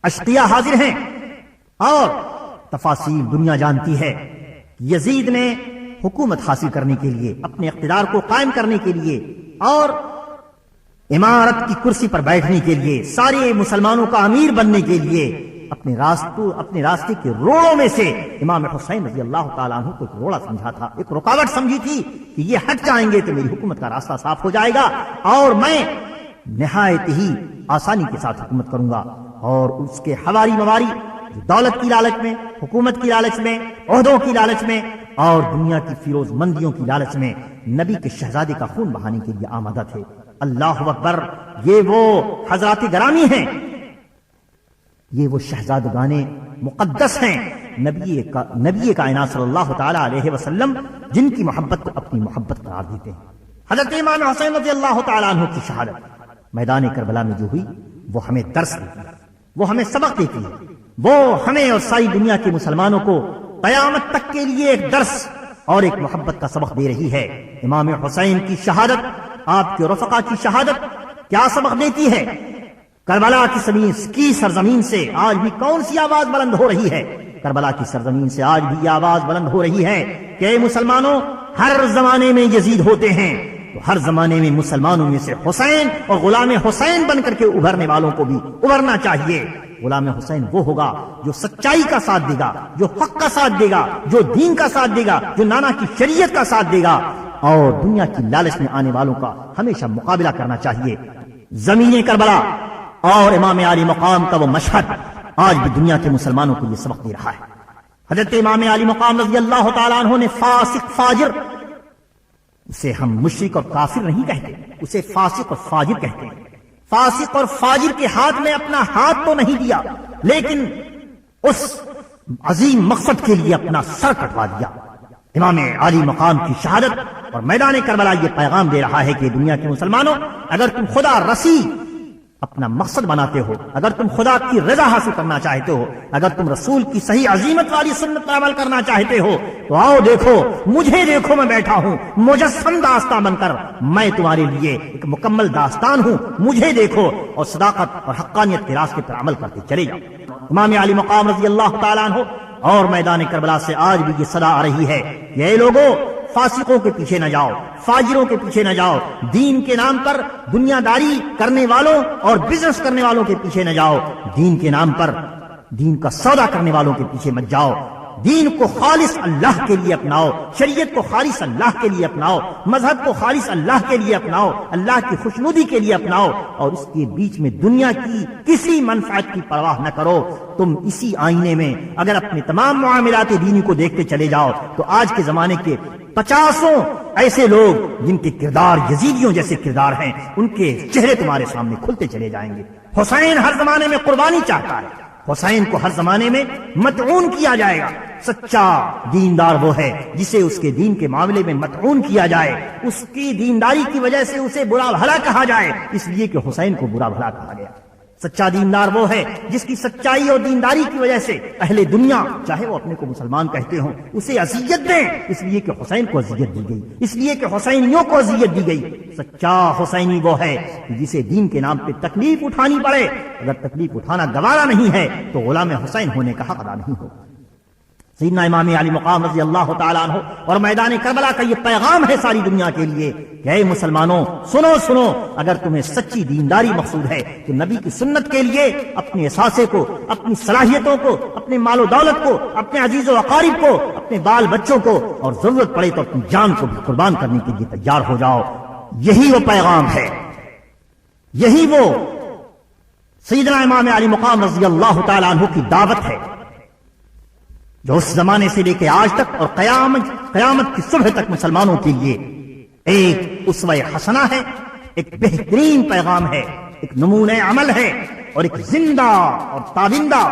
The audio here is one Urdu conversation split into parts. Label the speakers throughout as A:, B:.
A: اشقیاء حاضر ہیں اور تفاصیل دنیا جانتی ہے. یزید نے حکومت حاصل کرنے کے لیے، اپنے اقتدار کو قائم کرنے کے لیے اور امارت کی کرسی پر بیٹھنے کے لیے، سارے مسلمانوں کا امیر بننے کے لیے اپنے راستے کے روڑوں میں سے امام حسین رضی اللہ تعالیٰ عنہ کو ایک روڑا سمجھا تھا، ایک رکاوٹ سمجھی تھی کہ یہ ہٹ جائیں گے تو میری حکومت کا راستہ صاف ہو جائے گا اور میں نہایت ہی آسانی کے ساتھ حکومت کروں گا. اور اس کے حواری مواری دولت کی لالچ میں، حکومت کی لالچ میں، عہدوں کی لالچ میں اور دنیا کی فیروز مندیوں کی لالچ میں نبی کے شہزادے کا خون بہانے کے لیے آمادہ تھے. اللہ اکبر، یہ وہ حضرات گرامی ہیں، یہ وہ شہزادگان مقدس ہیں، نبی کائنات صلی اللہ تعالی علیہ وسلم جن کی محبت کو اپنی محبت قرار دیتے ہیں. حضرت امام حسین رضی اللہ تعالیٰ عنہ کی شہادت میدان کربلا میں جو ہوئی وہ ہمیں درس دیتی ہے، وہ ہمیں سبق دیتی ہے، وہ ہمیں اور ساری دنیا کے مسلمانوں کو قیامت تک کے لیے ایک درس اور ایک محبت کا سبق دے رہی ہے. امام حسین کی شہادت، آپ کے رفقا کی شہادت کیا سبق دیتی ہے؟ کربلا کی سرزمین سے آج بھی کون سی آواز بلند ہو رہی ہے؟ کربلا کی سرزمین سے آج بھی یہ آواز بلند ہو رہی ہے کہ اے مسلمانوں، ہر زمانے میں یزید ہوتے ہیں تو ہر زمانے میں مسلمانوں میں سے حسین اور غلام حسین بن کر کے ابھرنے والوں کو بھی ابھرنا چاہیے. غلام حسین وہ ہوگا جو سچائی کا ساتھ دے گا، جو حق کا ساتھ دے گا، جو دین کا ساتھ دے گا، جو نانا کی شریعت کا ساتھ دے گا اور دنیا کی لالچ میں آنے والوں کا ہمیشہ مقابلہ کرنا چاہیے. زمین کربلا اور امام علی مقام کا وہ مشہد آج بھی دنیا کے مسلمانوں کو یہ سبق دے رہا ہے. حضرت امام علی مقام رضی اللہ تعالیٰ عنہ نے فاسق فاجر، اسے ہم مشرک اور کافر نہیں کہتے، اسے فاسق اور فاجر کہتے ہیں. فاسق اور فاجر کے ہاتھ میں اپنا ہاتھ تو نہیں دیا لیکن اس عظیم مقصد کے لیے اپنا سر کٹوا دیا. امام علی مقام کی شہادت اور میدان کربلا یہ پیغام دے رہا ہے کہ دنیا کے مسلمانوں، اگر تم خدا رسی اپنا مقصد بناتے ہو، اگر تم خدا کی رضا حاصل کرنا چاہتے ہو، اگر تم رسول کی صحیح عظیمت والی سنت پر عمل کرنا چاہتے ہو تو آؤ دیکھو، مجھے دیکھو، میں بیٹھا ہوں مجسم داستان بن کر، میں تمہارے لیے ایک مکمل داستان ہوں، مجھے دیکھو اور صداقت اور حقانیت کے راستے پر عمل کرتے چلے جاؤ. امام علی مقام رضی اللہ تعالیٰ عنہ اور میدان کربلا سے آج بھی یہ صدا آ رہی ہے کہ اے لوگوں، فاسقوں کے پیچھے نہ جاؤ، فاجروں کے پیچھے نہ جاؤ، دین کے نام پر دنیا داری کرنے والوں اور بزنس کرنے والوں کے پیچھے نہ جاؤ، دین کے نام پر دین کا سودا کرنے والوں کے پیچھے مت جاؤ. دین کو خالص اللہ کے لیے اپناؤ، شریعت کو خالص اللہ کے لیے اپناؤ، مذہب کو خالص اللہ کے لیے اپناؤ، اللہ کی خوشنودی کے لیے اپناؤ اور اس کے بیچ میں دنیا کی کسی منفعت کی پرواہ نہ کرو. تم اسی آئینے میں اگر اپنے تمام معاملات دینی کو دیکھتے چلے جاؤ تو آج کے زمانے کے 50 ایسے لوگ جن کے کردار یزیدیوں جیسے کردار ہیں، ان کے چہرے تمہارے سامنے کھلتے چلے جائیں گے. حسین ہر زمانے میں قربانی چاہتا ہے، حسین کو ہر زمانے میں مطعون کیا جائے گا. سچا دیندار وہ ہے جسے اس کے دین کے معاملے میں مطعون کیا جائے، اس کی دینداری کی وجہ سے اسے برا بھلا کہا جائے، اس لیے کہ حسین کو برا بھلا کہا گیا. سچا دیندار وہ ہے جس کی سچائی اور دینداری کی وجہ سے اہل دنیا، چاہے وہ اپنے کو مسلمان کہتے ہوں، اسے اذیت دیں، اس لیے کہ حسین کو اذیت دی گئی، اس لیے کہ حسینیوں کو اذیت دی گئی. سچا حسینی وہ ہے جسے دین کے نام پہ تکلیف اٹھانی پڑے، اگر تکلیف اٹھانا گوارا نہیں ہے تو غلام حسین ہونے کا حق ادا نہیں ہو. سیدنا امام علی مقام رضی اللہ تعالیٰ عنہ اور میدان کربلا کا یہ پیغام ہے ساری دنیا کے لیے کہ اے مسلمانوں، سنو، اگر تمہیں سچی دینداری مقصود ہے تو نبی کی سنت کے لیے اپنے احساسے کو، اپنی صلاحیتوں کو، اپنے مال و دولت کو، اپنے عزیز و اقارب کو، اپنے بال بچوں کو اور ضرورت پڑے تو اپنی جان کو بھی قربان کرنے کے لیے تیار ہو جاؤ. یہی وہ پیغام ہے، یہی وہ سیدنا امام علی مقام رضی اللہ تعالیٰ عنہ کی دعوت ہے جو اس زمانے سے لے کے آج تک اور قیامت کی صبح تک مسلمانوں کے لیے ایک اسوہ حسنہ ہے، ایک بہترین پیغام ہے، ایک نمونہ عمل ہے اور ایک زندہ اور تابندہ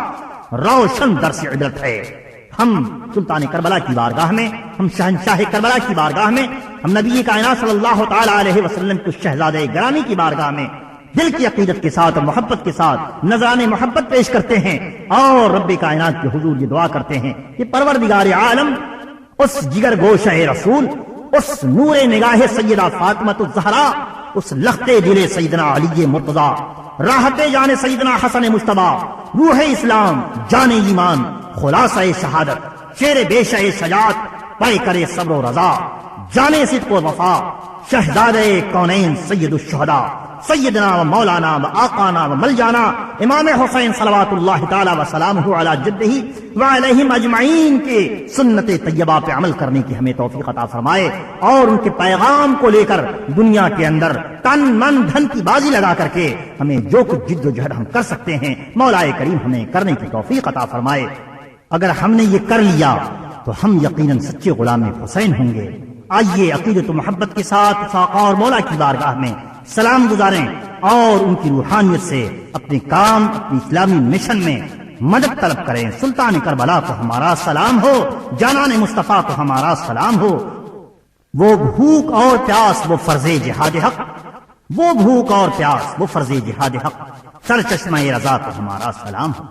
A: روشن درس عبرت ہے. ہم سلطان کربلا کی بارگاہ میں، ہم شہنشاہ کربلا کی بارگاہ میں، ہم نبی کائنات صلی اللہ تعالی علیہ وسلم کے شہزادہ گرامی کی بارگاہ میں دل کی عقیدت کے ساتھ اور محبت کے ساتھ نذران محبت پیش کرتے ہیں اور رب کائنات کے حضور یہ دعا کرتے ہیں کہ پروردگار عالم اس جگر گوشہ رسول، اس نور نگاہ سیدہ فاطمۃ الزہرا، اس لخت دل سیدنا علی مرتضیٰ، راحت جان سیدنا حسن مجتبیٰ، روح اسلام، جان ایمان، خلاصہ شہادت، شیر بیشہ شجاعت، پے کرے صبر و رضا، جانے صدق و وفا، شہزادہ کونین سید الشہداء، سیدنا و مولانا و آقانا و ملجانا امام حسین صلوات اللہ تعالی وسلامہ علی جدہ وعلیہم اجمعین کے سنت طیبہ پہ عمل کرنے کی ہمیں توفیق عطا فرمائے، اور ان کے پیغام کو لے کر دنیا کے اندر تن من دھن کی بازی لگا کر کے ہمیں جو کچھ جد و جہد ہم کر سکتے ہیں مولا کریم ہمیں کرنے کی توفیق عطا فرمائے۔ اگر ہم نے یہ کر لیا تو ہم یقیناً سچے غلام حسین ہوں گے۔ آئیے عقیدت و محبت کے ساتھ آقا اور مولا کی بارگاہ میں سلام گزاریں اور ان کی روحانیت سے اپنے کام، اپنی اسلامی مشن میں مدد طلب کریں۔ سلطان کربلا کو ہمارا سلام ہو، جانان مصطفیٰ کو ہمارا سلام ہو۔ وہ بھوک اور پیاس وہ فرض جہاد حق، وہ بھوک اور پیاس وہ فرض جہاد حق، سر چشمہ رضا کو ہمارا سلام ہو۔